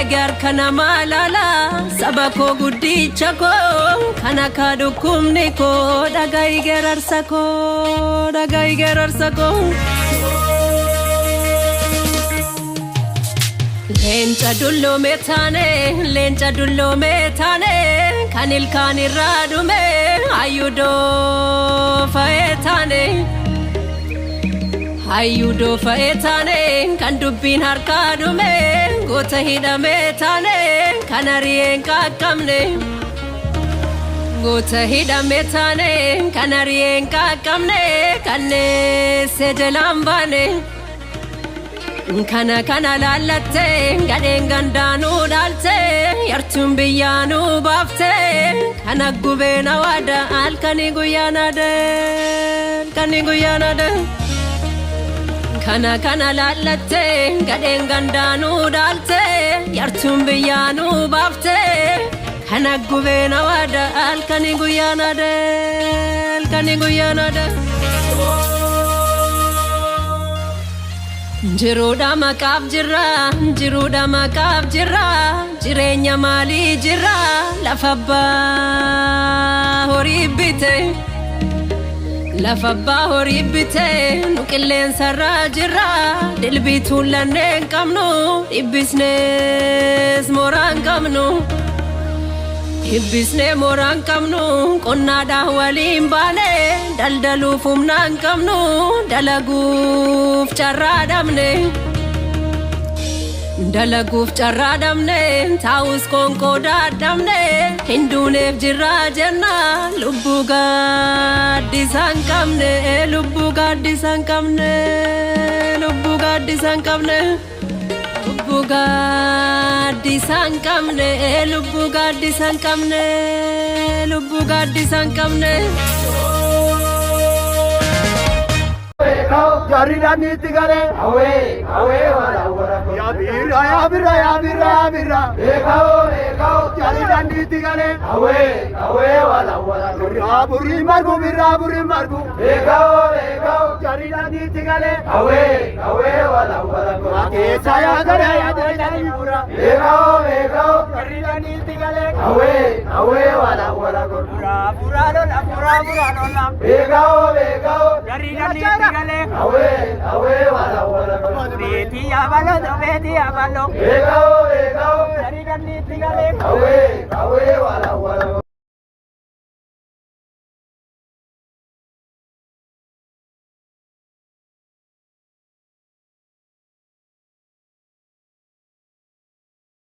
Egar kana malala sabako guddicha ko kana kadukumni ko dagai gerarsa ko Lencha dullo metane kanil kaniradume ayudo faetane kan dubbin harkadume gota hidhametane kanarien kakkamne kanne sejelambane kana lalatte gaden gandanu dalte yartum biyanu bafte kana gubena wada alkani guyana de kana lalatte gaden gandanu dalte yartum biyanu bafte kana gubena wada alkani guyana de Jiruda makaf jirra jirenya mali jirra lafabba horibite nukillen sarra jirra dilbitu lannen kamnu ibisnes moran kamnu qonna dahwalim bane daldalu fumnan kamnu dalaguf charra damne taus konko dadamne hindunef jirra jenna lubbu gaddisan kamne lubbu gaddisan kamne Jari dani tigare awe wala ya birra ekao jari dani tigare awe wala buri margu ekao jari dani tigare awe wala ake saya gare ya dani pura ekao jari dani tigare awe wala pura lo na ekao jari dani tigare awe wala beti abalo ekao